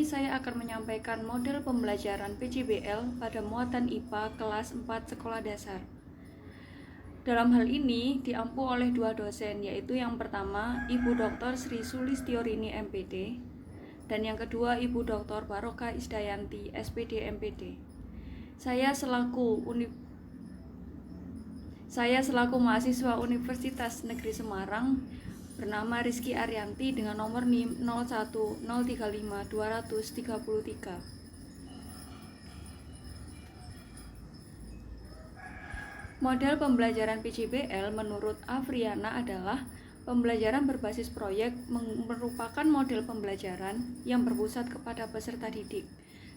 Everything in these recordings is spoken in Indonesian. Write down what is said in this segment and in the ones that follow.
saya akan menyampaikan model pembelajaran PJBL pada muatan IPA kelas 4 sekolah dasar. Dalam hal ini diampu oleh dua dosen, yaitu yang pertama Ibu Dr. Sri Sulistiorini MPD dan yang kedua Ibu Dr. Barokah Isdayanti SPD MPD. Saya selaku mahasiswa Universitas Negeri Semarang bernama Rizky Arianti dengan nomor NIM 01035-233. Model pembelajaran PJBL menurut Afriana adalah pembelajaran berbasis proyek merupakan model pembelajaran yang berpusat kepada peserta didik.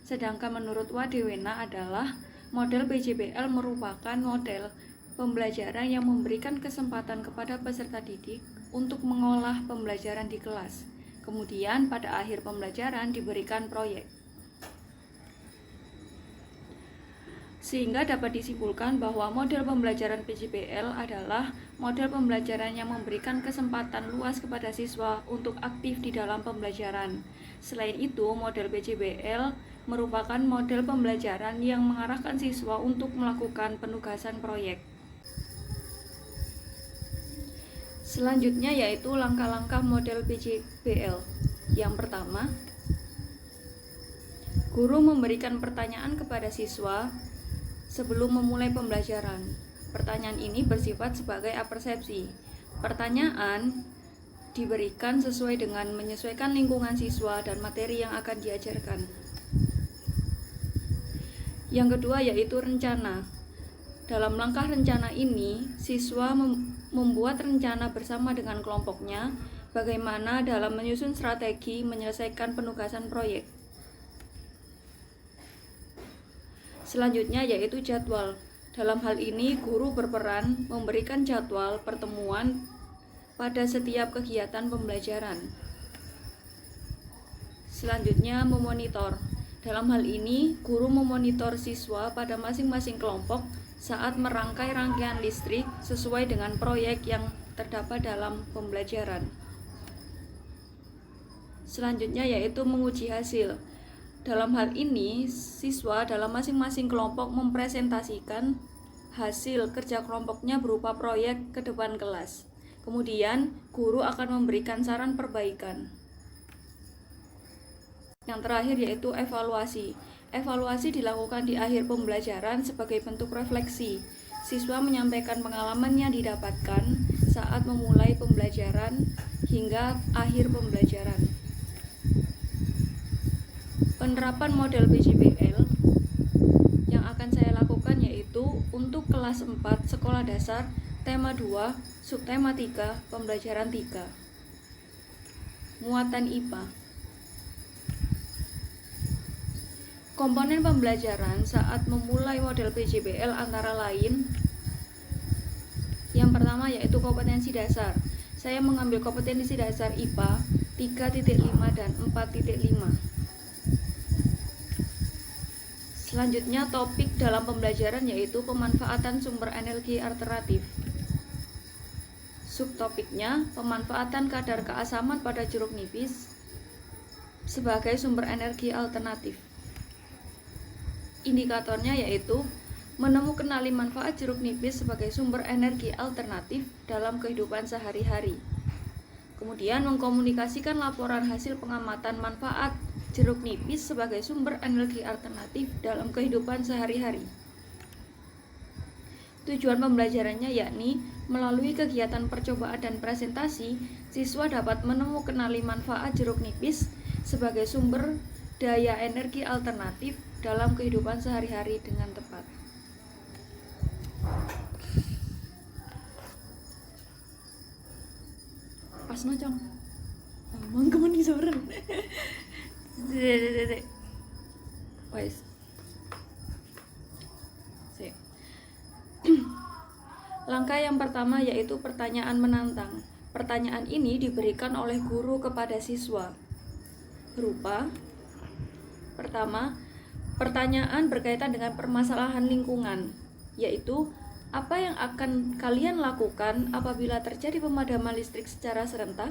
Sedangkan menurut Wadewena adalah model PJBL merupakan model pembelajaran yang memberikan kesempatan kepada peserta didik untuk mengolah pembelajaran di kelas. Kemudian pada akhir pembelajaran diberikan proyek. Sehingga dapat disimpulkan bahwa model pembelajaran PJBL adalah model pembelajaran yang memberikan kesempatan luas kepada siswa untuk aktif di dalam pembelajaran. Selain itu, model PJBL merupakan model pembelajaran yang mengarahkan siswa untuk melakukan penugasan proyek. Selanjutnya yaitu langkah-langkah model PJBL. Yang pertama, guru memberikan pertanyaan kepada siswa sebelum memulai pembelajaran. Pertanyaan ini bersifat sebagai apersepsi. Pertanyaan diberikan sesuai dengan menyesuaikan lingkungan siswa dan materi yang akan diajarkan. Yang kedua yaitu rencana. Dalam langkah rencana ini, siswa membuat rencana bersama dengan kelompoknya bagaimana dalam menyusun strategi menyelesaikan penugasan proyek. Selanjutnya yaitu jadwal. Dalam hal ini, guru berperan memberikan jadwal pertemuan pada setiap kegiatan pembelajaran. Selanjutnya memonitor. Dalam hal ini, guru memonitor siswa pada masing-masing kelompok saat merangkai rangkaian listrik sesuai dengan proyek yang terdapat dalam pembelajaran. Selanjutnya yaitu menguji hasil. Dalam hal ini, siswa dalam masing-masing kelompok mempresentasikan hasil kerja kelompoknya berupa proyek ke depan kelas. Kemudian, guru akan memberikan saran perbaikan. Yang terakhir yaitu evaluasi. Evaluasi dilakukan di akhir pembelajaran sebagai bentuk refleksi. Siswa menyampaikan pengalaman yang didapatkan saat memulai pembelajaran hingga akhir pembelajaran. Penerapan model PJBL yang akan saya lakukan yaitu untuk kelas 4 sekolah dasar, tema 2, subtema 3, pembelajaran 3. Muatan IPA. Komponen pembelajaran saat memulai model PJBL antara lain yang pertama yaitu kompetensi dasar. Saya mengambil kompetensi dasar IPA 3.5 dan 4.5. Selanjutnya topik dalam pembelajaran yaitu pemanfaatan sumber energi alternatif. Subtopiknya pemanfaatan kadar keasaman pada jeruk nipis sebagai sumber energi alternatif. Indikatornya yaitu menemukan manfaat jeruk nipis sebagai sumber energi alternatif dalam kehidupan sehari-hari. Kemudian mengkomunikasikan laporan hasil pengamatan manfaat jeruk nipis sebagai sumber energi alternatif dalam kehidupan sehari-hari. Tujuan pembelajarannya yakni melalui kegiatan percobaan dan presentasi, siswa dapat menemukan manfaat jeruk nipis sebagai sumber daya energi alternatif dalam kehidupan sehari-hari dengan tepat. Pas nocong. Mangkeman di soren. Wes. Langkah yang pertama yaitu pertanyaan menantang. Pertanyaan ini diberikan oleh guru kepada siswa. Berupa pertama, pertanyaan berkaitan dengan permasalahan lingkungan, yaitu apa yang akan kalian lakukan apabila terjadi pemadaman listrik secara serentak?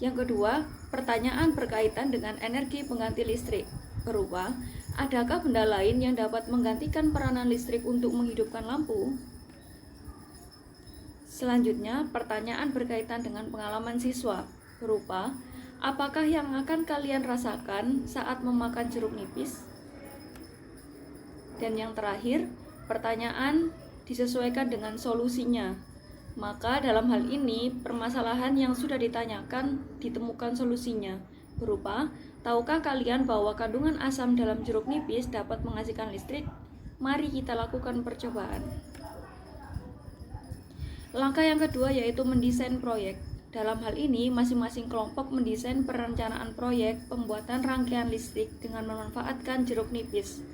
Yang kedua, pertanyaan berkaitan dengan energi pengganti listrik, berupa, adakah benda lain yang dapat menggantikan peranan listrik untuk menghidupkan lampu? Selanjutnya, pertanyaan berkaitan dengan pengalaman siswa, berupa, apakah yang akan kalian rasakan saat memakan jeruk nipis? Dan yang terakhir, pertanyaan disesuaikan dengan solusinya. Maka dalam hal ini, permasalahan yang sudah ditanyakan ditemukan solusinya, berupa, tahukah kalian bahwa kandungan asam dalam jeruk nipis dapat menghasilkan listrik? Mari kita lakukan percobaan. Langkah yang kedua yaitu mendesain proyek. Dalam hal ini, masing-masing kelompok mendesain perencanaan proyek pembuatan rangkaian listrik dengan memanfaatkan jeruk nipis.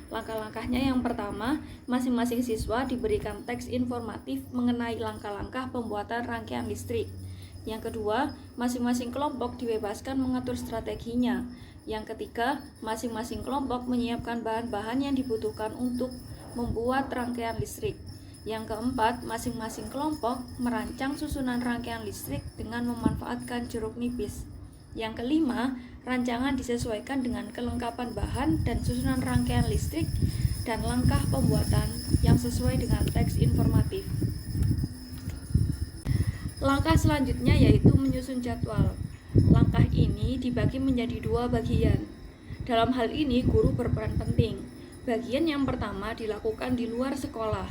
Langkah-langkahnya yang pertama, masing-masing siswa diberikan teks informatif mengenai langkah-langkah pembuatan rangkaian listrik. Yang kedua, masing-masing kelompok dibebaskan mengatur strateginya. Yang ketiga, masing-masing kelompok menyiapkan bahan-bahan yang dibutuhkan untuk membuat rangkaian listrik. Yang keempat, masing-masing kelompok merancang susunan rangkaian listrik dengan memanfaatkan jeruk nipis. Yang kelima, rancangan disesuaikan dengan kelengkapan bahan dan susunan rangkaian listrik dan langkah pembuatan yang sesuai dengan teks informatif. Langkah selanjutnya yaitu menyusun jadwal. Langkah ini dibagi menjadi 2 bagian. Dalam hal ini, guru berperan penting. Bagian yang pertama dilakukan di luar sekolah.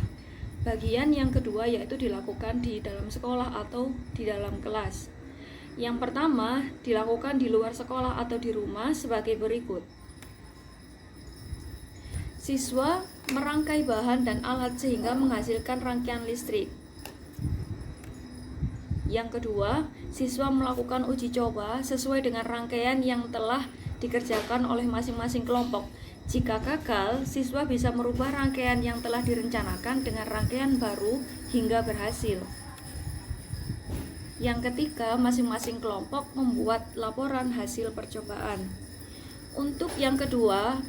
Bagian yang kedua yaitu dilakukan di dalam sekolah atau di dalam kelas. Yang pertama dilakukan di luar sekolah atau di rumah sebagai berikut. Siswa merangkai bahan dan alat sehingga menghasilkan rangkaian listrik. Yang kedua, siswa melakukan uji coba sesuai dengan rangkaian yang telah dikerjakan oleh masing-masing kelompok. Jika gagal, siswa bisa merubah rangkaian yang telah direncanakan dengan rangkaian baru hingga berhasil. Yang ketiga, masing-masing kelompok membuat laporan hasil percobaan. Untuk yang kedua,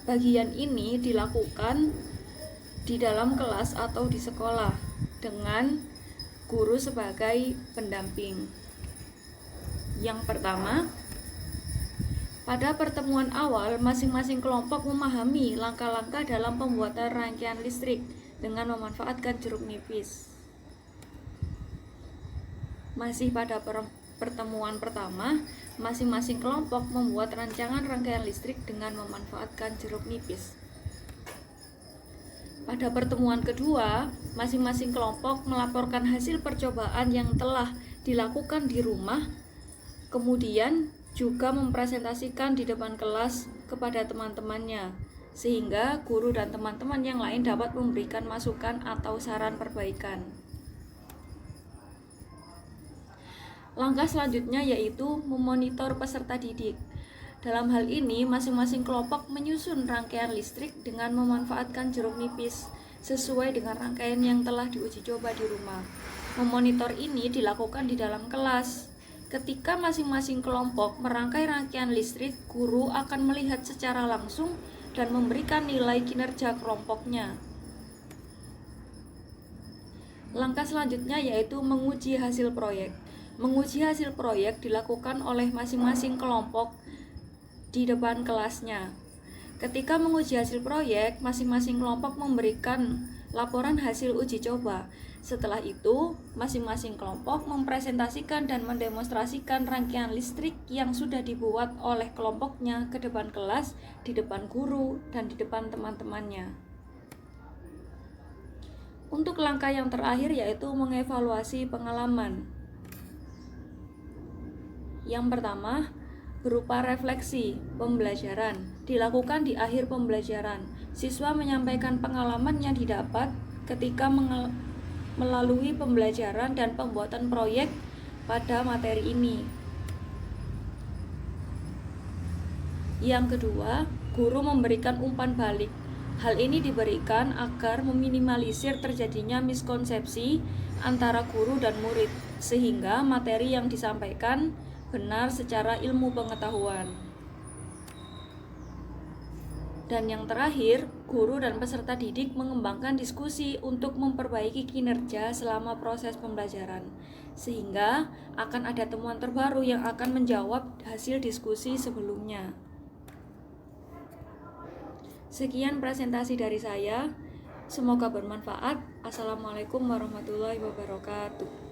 bagian ini dilakukan di dalam kelas atau di sekolah dengan guru sebagai pendamping. Yang pertama, pada pertemuan awal, masing-masing kelompok memahami langkah-langkah dalam pembuatan rangkaian listrik dengan memanfaatkan jeruk nipis. Masih pada pertemuan pertama, masing-masing kelompok membuat rancangan rangkaian listrik dengan memanfaatkan jeruk nipis. Pada pertemuan kedua, masing-masing kelompok melaporkan hasil percobaan yang telah dilakukan di rumah, kemudian juga mempresentasikan di depan kelas kepada teman-temannya, sehingga guru dan teman-teman yang lain dapat memberikan masukan atau saran perbaikan. Langkah selanjutnya yaitu memonitor peserta didik. Dalam hal ini, masing-masing kelompok menyusun rangkaian listrik dengan memanfaatkan jeruk nipis sesuai dengan rangkaian yang telah diuji coba di rumah. Memonitor ini dilakukan di dalam kelas. Ketika masing-masing kelompok merangkai rangkaian listrik, guru akan melihat secara langsung dan memberikan nilai kinerja kelompoknya. Langkah selanjutnya yaitu menguji hasil proyek. Menguji hasil proyek dilakukan oleh masing-masing kelompok di depan kelasnya. Ketika menguji hasil proyek, masing-masing kelompok memberikan laporan hasil uji coba. Setelah itu, masing-masing kelompok mempresentasikan dan mendemonstrasikan rangkaian listrik yang sudah dibuat oleh kelompoknya ke depan kelas, di depan guru, dan di depan teman-temannya. Untuk langkah yang terakhir yaitu mengevaluasi pengalaman. Yang pertama, berupa refleksi pembelajaran. Dilakukan di akhir pembelajaran. Siswa menyampaikan pengalaman yang didapat ketika melalui pembelajaran dan pembuatan proyek pada materi ini. Yang kedua, guru memberikan umpan balik. Hal ini diberikan agar meminimalisir terjadinya miskonsepsi antara guru dan murid, sehingga materi yang disampaikan benar secara ilmu pengetahuan. Dan yang terakhir, guru dan peserta didik mengembangkan diskusi untuk memperbaiki kinerja selama proses pembelajaran, sehingga akan ada temuan terbaru yang akan menjawab hasil diskusi sebelumnya. Sekian presentasi dari saya, semoga bermanfaat. Assalamualaikum warahmatullahi wabarakatuh.